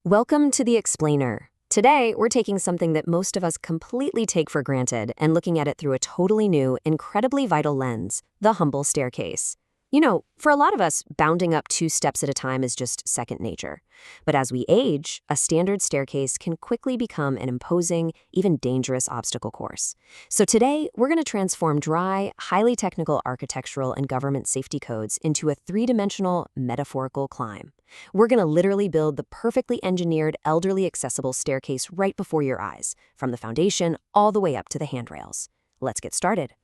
Welcome to the Explainer. Today, we're taking something that most of us completely take for granted and looking at it through a totally new, incredibly vital lens, the humble staircase. You know, for a lot of us, bounding up 2 steps at a time is just second nature. But as we age, a standard staircase can quickly become an imposing, even dangerous obstacle course. So today, we're going to transform dry, highly technical architectural and government safety codes into a 3-dimensional, metaphorical climb. We're going to literally build the perfectly engineered, elderly accessible staircase right before your eyes, from the foundation all the way up to the handrails. Let's get started.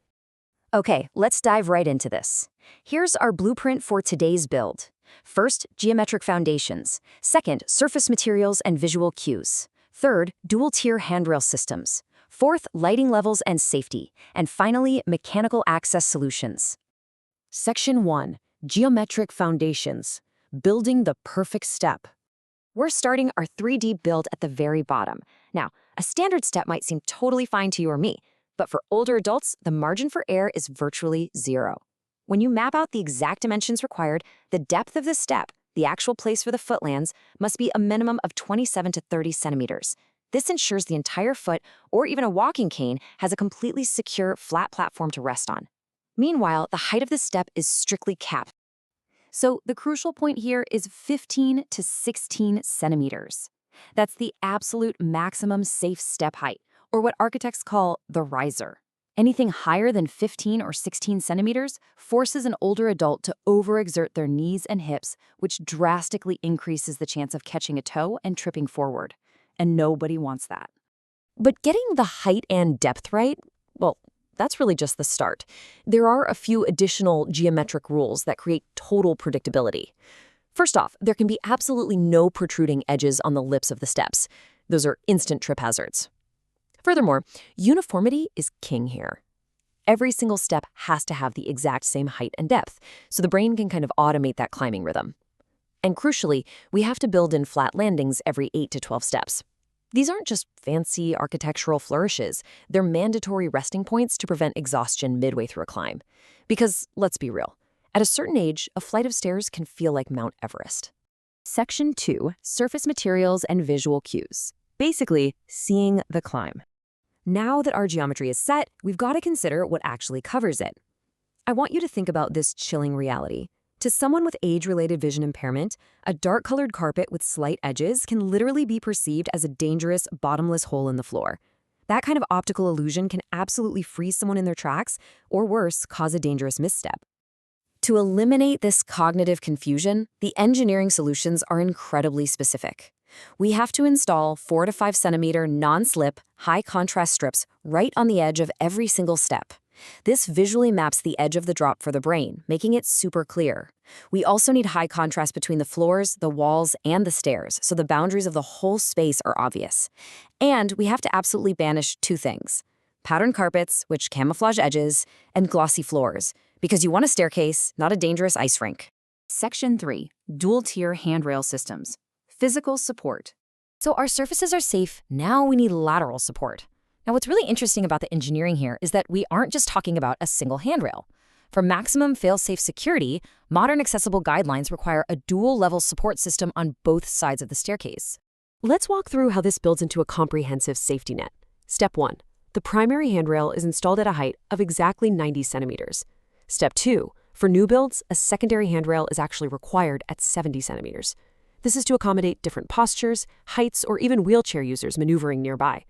Okay, let's dive right into this. Here's our blueprint for today's build. First, geometric foundations. Second, surface materials and visual cues. Third, dual-tier handrail systems. Fourth, lighting levels and safety. And finally, mechanical access solutions. Section 1. Geometric foundations. Building the perfect step. We're starting our 3D build at the very bottom. Now, a standard step might seem totally fine to you or me, but for older adults, the margin for error is virtually 0. When you map out the exact dimensions required, the depth of the step, the actual place where the foot lands, must be a minimum of 27 to 30 centimeters. This ensures the entire foot, or even a walking cane, has a completely secure, flat platform to rest on. Meanwhile, the height of the step is strictly capped. So the crucial point here is 15 to 16 centimeters. That's the absolute maximum safe step height, or what architects call the riser. Anything higher than 15 or 16 centimeters forces an older adult to overexert their knees and hips, which drastically increases the chance of catching a toe and tripping forward. And nobody wants that. But getting the height and depth right, well, that's really just the start. There are a few additional geometric rules that create total predictability. First off, there can be absolutely no protruding edges on the lips of the steps. Those are instant trip hazards. Furthermore, uniformity is king here. Every single step has to have the exact same height and depth, so the brain can kind of automate that climbing rhythm. And crucially, we have to build in flat landings every 8 to 12 steps. These aren't just fancy architectural flourishes, they're mandatory resting points to prevent exhaustion midway through a climb. Because, let's be real, at a certain age, a flight of stairs can feel like Mount Everest. Section 2, surface materials and visual cues. Basically, seeing the climb. Now that our geometry is set, we've got to consider what actually covers it. I want you to think about this chilling reality. To someone with age-related vision impairment, a dark-colored carpet with slight edges can literally be perceived as a dangerous, bottomless hole in the floor. That kind of optical illusion can absolutely freeze someone in their tracks, or worse, cause a dangerous misstep. To eliminate this cognitive confusion, the engineering solutions are incredibly specific. We have to install 4 to 5 centimeter non-slip, high-contrast strips right on the edge of every single step. This visually maps the edge of the drop for the brain, making it super clear. We also need high contrast between the floors, the walls, and the stairs, so the boundaries of the whole space are obvious. And we have to absolutely banish 2 things: patterned carpets, which camouflage edges, and glossy floors, because you want a staircase, not a dangerous ice rink. Section 3. Dual-tier handrail systems. Physical support. So our surfaces are safe, now we need lateral support. Now what's really interesting about the engineering here is that we aren't just talking about a single handrail. For maximum fail-safe security, modern accessible guidelines require a dual-level support system on both sides of the staircase. Let's walk through how this builds into a comprehensive safety net. Step 1. The primary handrail is installed at a height of exactly 90 centimeters. Step 2. For new builds, a secondary handrail is actually required at 70 centimeters. This is to accommodate different postures, heights, or even wheelchair users maneuvering nearby.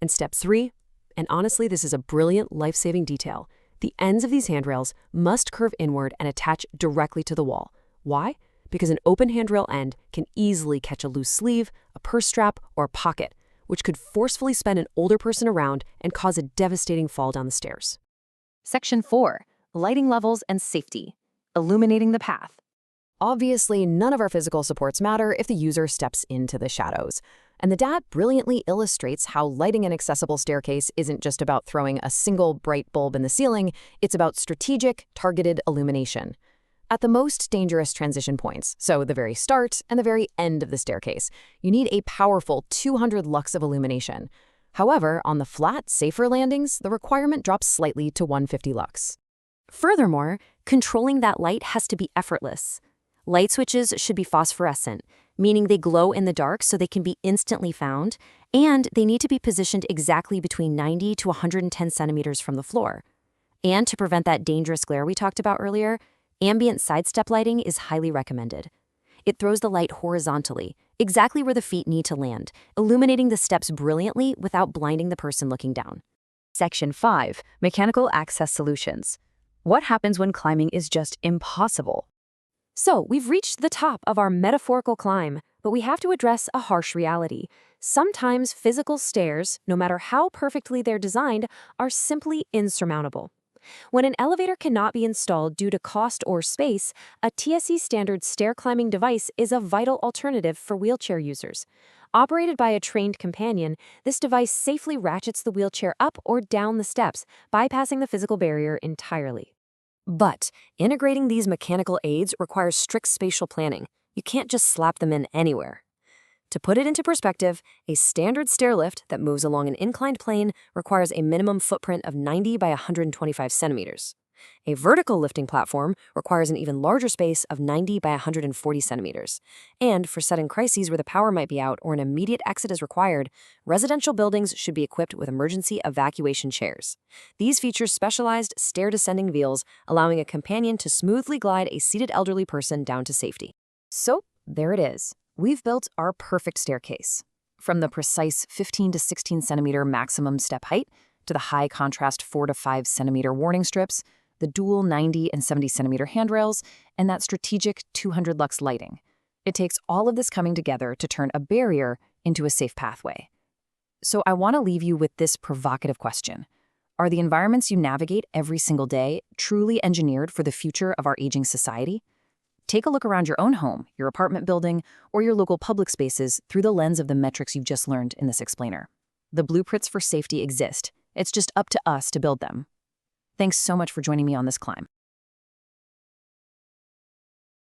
And step 3, and honestly this is a brilliant life-saving detail, the ends of these handrails must curve inward and attach directly to the wall. Why? Because an open handrail end can easily catch a loose sleeve, a purse strap, or a pocket, which could forcefully spin an older person around and cause a devastating fall down the stairs. Section 4. Lighting levels and safety. Illuminating the path. Obviously, none of our physical supports matter if the user steps into the shadows. And the DAT brilliantly illustrates how lighting an accessible staircase isn't just about throwing a single bright bulb in the ceiling, it's about strategic, targeted illumination. At the most dangerous transition points, so the very start and the very end of the staircase, you need a powerful 200 lux of illumination. However, on the flat, safer landings, the requirement drops slightly to 150 lux. Furthermore, controlling that light has to be effortless. Light switches should be phosphorescent, meaning they glow in the dark so they can be instantly found, and they need to be positioned exactly between 90 to 110 centimeters from the floor. And to prevent that dangerous glare we talked about earlier, ambient sidestep lighting is highly recommended. It throws the light horizontally, exactly where the feet need to land, illuminating the steps brilliantly without blinding the person looking down. Section 5. Mechanical Access Solutions. What happens when climbing is just impossible? So, we've reached the top of our metaphorical climb, but we have to address a harsh reality. Sometimes physical stairs, no matter how perfectly they're designed, are simply insurmountable. When an elevator cannot be installed due to cost or space, a TSE standard stair climbing device is a vital alternative for wheelchair users. Operated by a trained companion, this device safely ratchets the wheelchair up or down the steps, bypassing the physical barrier entirely. But integrating these mechanical aids requires strict spatial planning. You can't just slap them in anywhere. To put it into perspective, a standard stair lift that moves along an inclined plane requires a minimum footprint of 90 by 125 centimeters. A vertical lifting platform requires an even larger space of 90 by 140 centimeters. And for sudden crises where the power might be out or an immediate exit is required, residential buildings should be equipped with emergency evacuation chairs. These feature specialized stair-descending wheels, allowing a companion to smoothly glide a seated elderly person down to safety. So, there it is. We've built our perfect staircase. From the precise 15 to 16 centimeter maximum step height to the high contrast 4 to 5 centimeter warning strips, the dual 90 and 70 centimeter handrails, and that strategic 200 lux lighting. It takes all of this coming together to turn a barrier into a safe pathway. So I want to leave you with this provocative question. Are the environments you navigate every single day truly engineered for the future of our aging society? Take a look around your own home, your apartment building, or your local public spaces through the lens of the metrics you've just learned in this explainer. The blueprints for safety exist. It's just up to us to build them. Thanks so much for joining me on this climb.